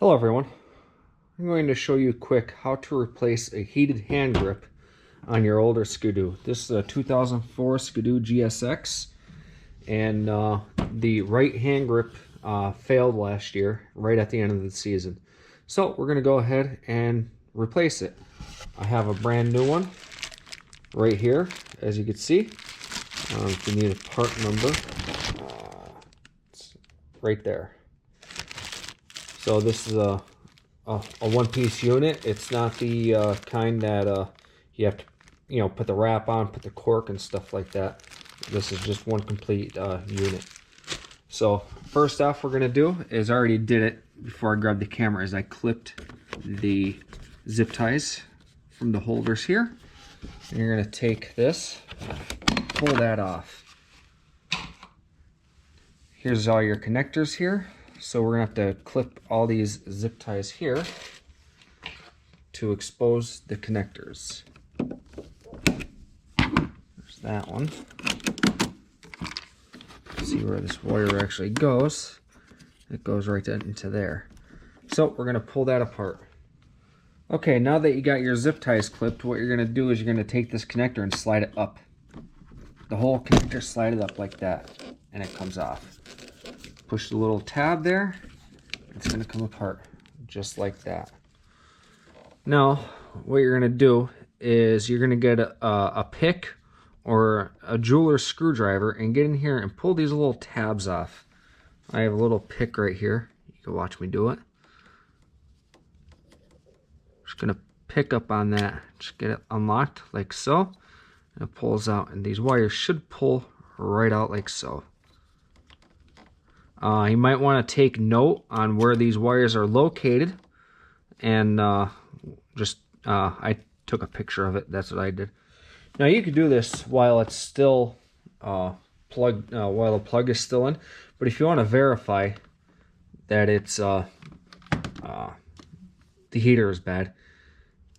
Hello everyone, I'm going to show you quick how to replace a heated hand grip on your older SkiDoo. This is a 2004 SkiDoo GSX, and the right hand grip failed last year right at the end of the season. So we're going to go ahead and replace it. I have a brand new one right here, as you can see. If you need a part number, it's right there. So this is a one-piece unit. It's not the kind that you have to, put the wrap on, put the cork and stuff like that. This is just one complete unit. So first off, we're gonna do is I already did it before I grabbed the camera. Is I clipped the zip ties from the holders here. And you're gonna take this, pull that off. Here's all your connectors here. So we're gonna have to clip all these zip ties here to expose the connectors. There's that one. See where this wire actually goes. It goes right into there. So we're gonna pull that apart. Okay, now that you got your zip ties clipped, what you're gonna do is you're gonna take this connector and slide it up. The whole connector, slide it up like that, and it comes off. Push the little tab there, it's going to come apart just like that. Now, what you're going to do is you're going to get a pick or a jeweler's screwdriver and get in here and pull these little tabs off. I have a little pick right here. You can watch me do it. Just going to pick up on that. Just get it unlocked like so. And it pulls out, and these wires should pull right out like so. You might want to take note on where these wires are located, and I took a picture of it. That's what I did. Now you could do this while it's still plugged, while the plug is still in. But if you want to verify that it's the heater is bad,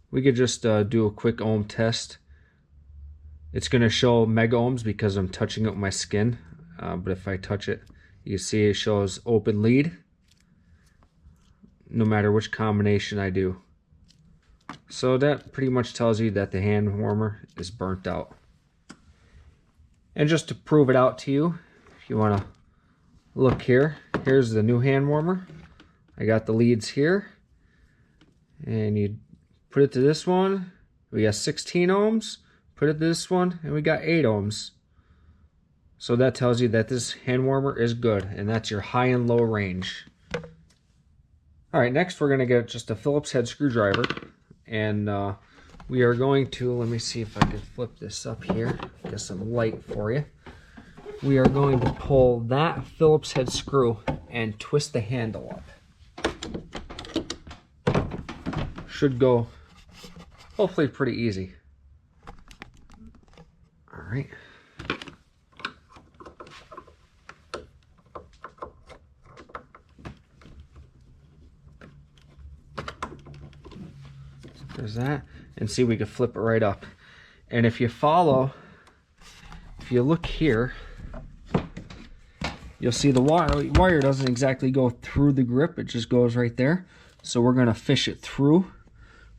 we could just do a quick ohm test. It's going to show mega ohms because I'm touching it with my skin, but if I touch it, you see it shows open lead no matter which combination I do. So that pretty much tells you that the hand warmer is burnt out. And just to prove it out to you, if you want to look here, here's the new hand warmer. I got the leads here, and you put it to this one, we got 16 ohms, put it to this one, and we got 8 ohms. So that tells you that this hand warmer is good, and that's your high and low range. Alright, next we're going to get just a Phillips head screwdriver, and we are going to, let me see if I can flip this up here, get some light for you. We are going to pull that Phillips head screw and twist the handle up. Should go hopefully pretty easy. Alright. There's that, and see, we can flip it right up. And if you follow, if you look here, you'll see the wire doesn't exactly go through the grip, it just goes right there. So we're going to fish it through,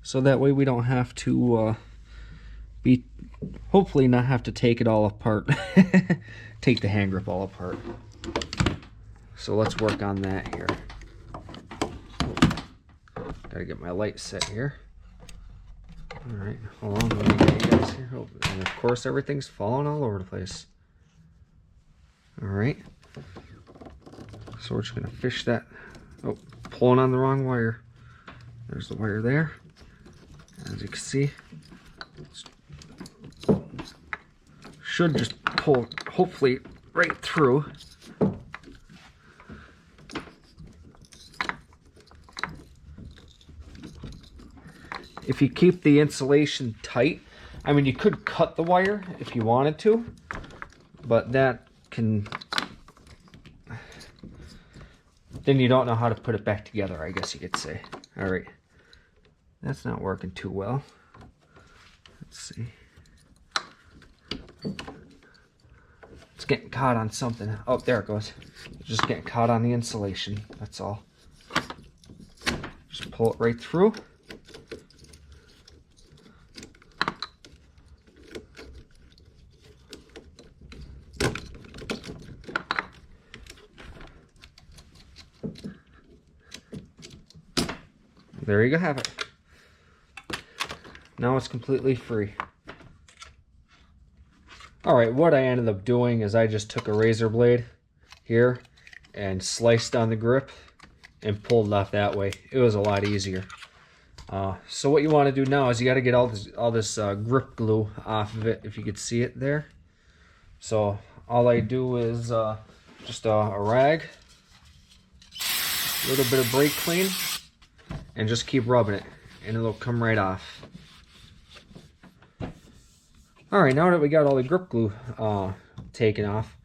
so that way we don't have to hopefully not have to take it all apart. Take the hand grip all apart. So let's work on that here. Gotta get my light set here. Alright, hold on, let me get you guys here. Oh, and of course everything's falling all over the place. Alright. So we're just going to fish that. Oh, pulling on the wrong wire. There's the wire there. As you can see, should just pull, hopefully, right through. If you keep the insulation tight, I mean, you could cut the wire if you wanted to, but that can, then you don't know how to put it back together, I guess you could say. All right, that's not working too well. Let's see. It's getting caught on something. Oh, there it goes. It's just getting caught on the insulation, that's all. Just pull it right through. There you have it. Now it's completely free. Alright, what I ended up doing is I just took a razor blade here and sliced on the grip and pulled it off that way. It was a lot easier. So what you want to do now is you got to get all this grip glue off of it, if you could see it there. So all I do is just a rag, a little bit of brake clean, and just keep rubbing it, and it'll come right off. Alright, now that we got all the grip glue taken off,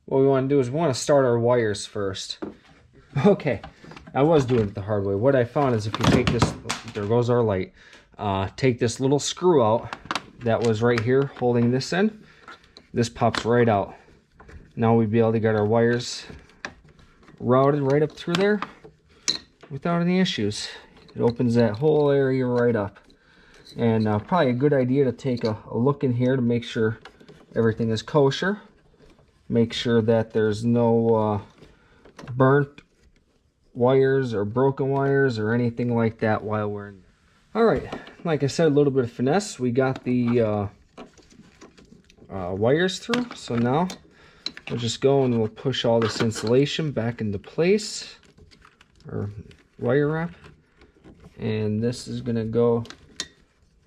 what we want to do is we want to start our wires first. Okay, I was doing it the hard way. What I found is if you take this, there goes our light, take this little screw out that was right here holding this in, this pops right out. Now we'd be able to get our wires routed right up through there without any issues. It opens that whole area right up. And probably a good idea to take a look in here to make sure everything is kosher. Make sure that there's no burnt wires or broken wires or anything like that while we're in there. Alright, like I said, a little bit of finesse. We got the wires through. So now we'll just go and we'll push all this insulation back into place, or wire wrap. And this is going to go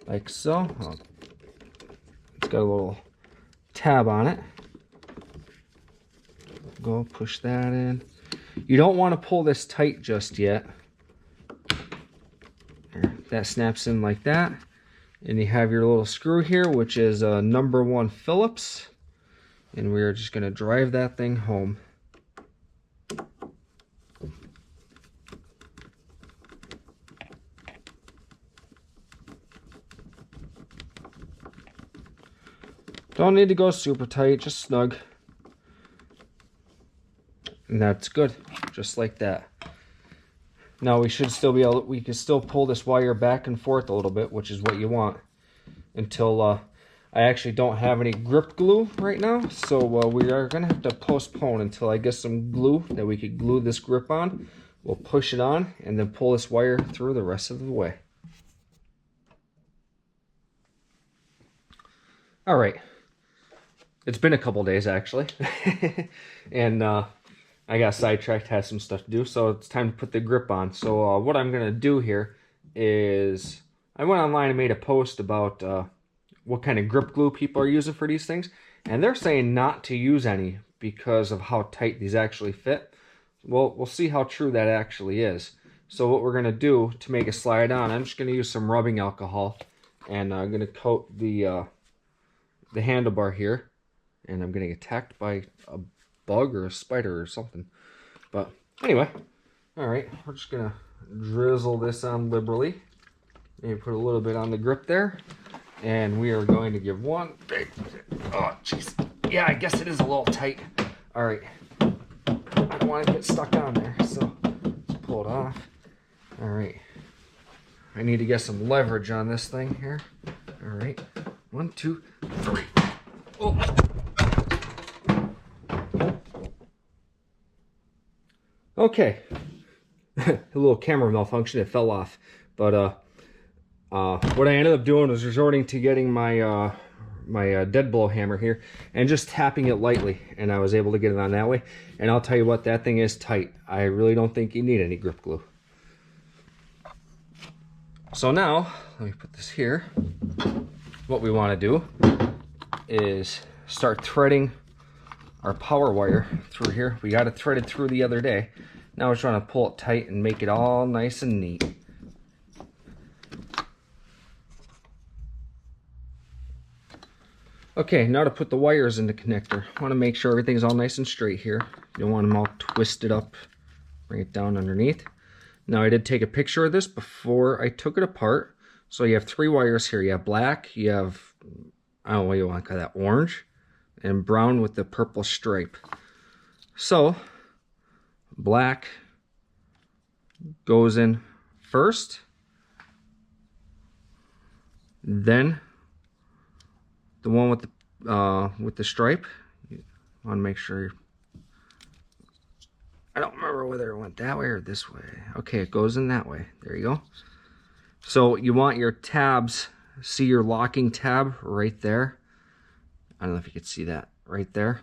like so. It's got a little tab on it. Go push that in. You don't want to pull this tight just yet. There, that snaps in like that. And you have your little screw here, which is a #1 Phillips. And we're just going to drive that thing home. Don't need to go super tight, just snug. And that's good, just like that. Now we should still be able, we can still pull this wire back and forth a little bit, which is what you want. Until I actually don't have any grip glue right now, so we are gonna have to postpone until I get some glue that we could glue this grip on. We'll push it on and then pull this wire through the rest of the way. All right. It's been a couple days actually, and I got sidetracked, had some stuff to do, so it's time to put the grip on. So what I'm going to do here is I went online and made a post about what kind of grip glue people are using for these things, and they're saying not to use any because of how tight these actually fit. Well, we'll see how true that actually is. So what we're going to do to make it slide on, I'm just going to use some rubbing alcohol, and I'm going to coat the handlebar here. And I'm getting attacked by a bug or a spider or something. But anyway, alright, we're just going to drizzle this on liberally. Maybe put a little bit on the grip there. And we are going to give one big... Oh, jeez. Yeah, I guess it is a little tight. Alright. I don't want to get stuck on there, so let's pull it off. Alright. I need to get some leverage on this thing here. Alright. 1, 2, 3. Oh! Okay, a little camera malfunction, it fell off. But what I ended up doing was resorting to getting my my dead blow hammer here and just tapping it lightly, and I was able to get it on that way. And I'll tell you what, that thing is tight. I really don't think you need any grip glue. So now, let me put this here. What we want to do is start threading our power wire through here. We got it threaded through the other day. Now we're trying to pull it tight and make it all nice and neat. Okay, now to put the wires in the connector. I want to make sure everything's all nice and straight here. You don't want them all twisted up. Bring it down underneath. Now I did take a picture of this before I took it apart. So you have 3 wires here. You have black, you have, I don't know what you want to call that, orange, and brown with the purple stripe. So black goes in first, then the one with the stripe. You want to make sure. I don't remember whether it went that way or this way. Okay, it goes in that way. There you go. So you want your tabs, see your locking tab right there? I don't know if you can see that right there.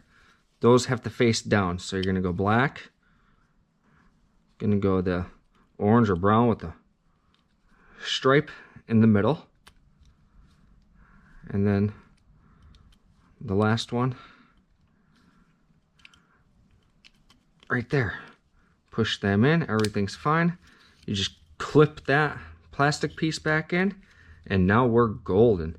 Those have to face down. So you're going to go black. Going to go the orange or brown with the stripe in the middle. And then the last one right there. Push them in, everything's fine. You just clip that plastic piece back in, and now we're golden.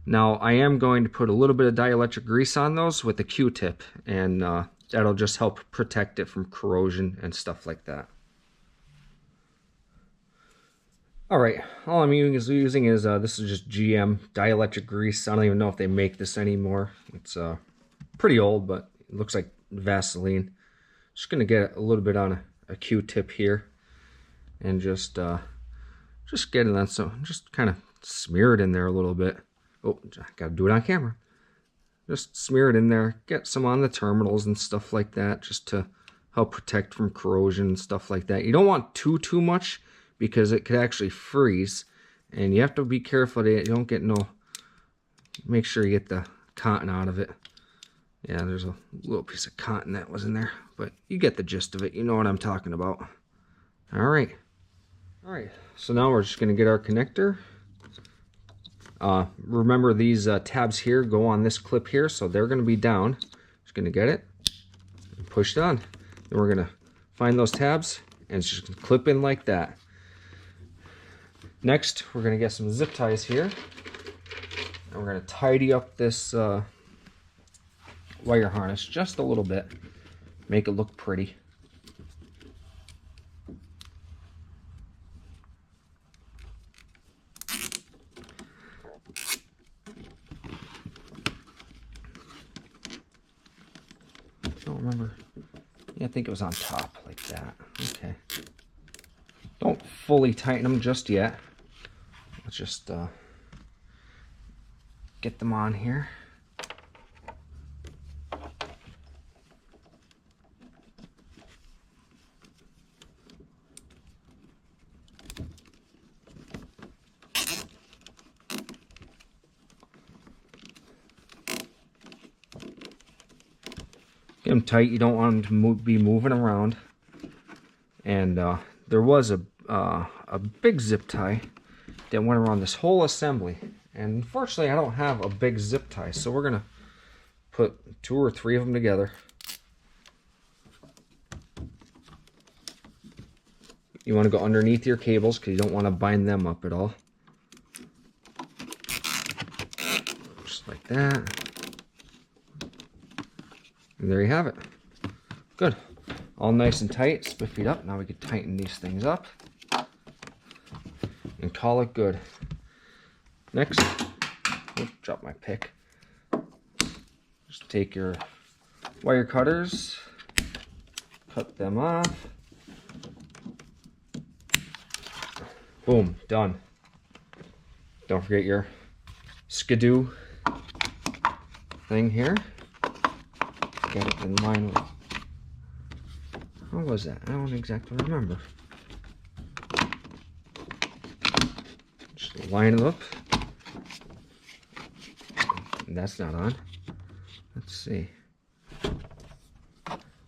Now I am going to put a little bit of dielectric grease on those with a Q-tip, and that'll just help protect it from corrosion and stuff like that. Alright, all I'm using is this is just GM dielectric grease. I don't even know if they make this anymore. It's pretty old, but it looks like Vaseline. Just going to get a little bit on a Q-tip here, and just get it on, so just kind of smear it in there a little bit. Oh, I got to do it on camera. Just smear it in there, get some on the terminals and stuff like that, just to help protect from corrosion and stuff like that. You don't want too much, because it could actually freeze, and you have to be careful that you don't get make sure you get the cotton out of it. Yeah, there's a little piece of cotton that was in there, but you get the gist of it. You know what I'm talking about. Alright, so now we're just going to get our connector. Remember, these tabs here go on this clip here, so they're going to be down. Just going to get it and push it on. Then we're going to find those tabs and it's just going to clip in like that. Next, we're going to get some zip ties here, and we're going to tidy up this wire harness just a little bit, make it look pretty. I don't remember. Yeah, I think it was on top like that. Okay. Don't fully tighten them just yet. Let's just get them on here. Get them tight. You don't want them to be moving around. And there was a big zip tie that went around this whole assembly. And unfortunately, I don't have a big zip tie, so we're gonna put 2 or 3 of them together. You want to go underneath your cables because you don't want to bind them up at all. Just like that. And there you have it. Good. All nice and tight, spiffied up. Now we can tighten these things up and call it good. Next, oops, drop my pick. Just take your wire cutters, cut them off. Boom, done. Don't forget your SkiDoo thing here. Get it in line with. How was that? I don't exactly remember. Just line it up. And that's not on. Let's see.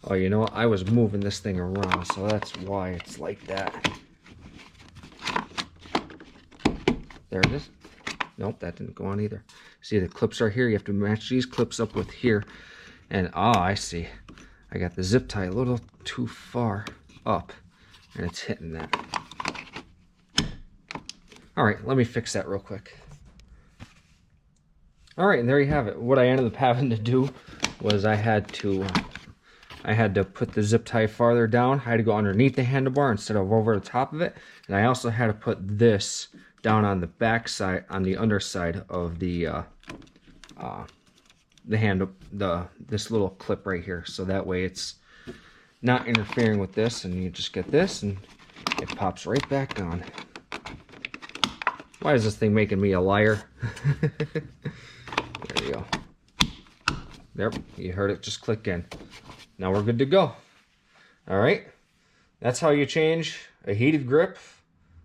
Oh, you know what? I was moving this thing around, so that's why it's like that. There it is. Nope, that didn't go on either. See, the clips are here. You have to match these clips up with here. And, I see. I got the zip tie a little too far up, and it's hitting that. Alright, let me fix that real quick. Alright, and there you have it. What I ended up having to do was I had to put the zip tie farther down. I had to go underneath the handlebar instead of over the top of it. And I also had to put this down on the back side, on the underside of the handle, this little clip right here, so that way it's not interfering with this, and you just get this and It pops right back on. Why is this thing making me a liar? There you go. Yep, you heard it just click in. Now we're good to go. All right, that's how you change a heated grip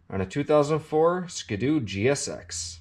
on a 2004 SkiDoo GSX.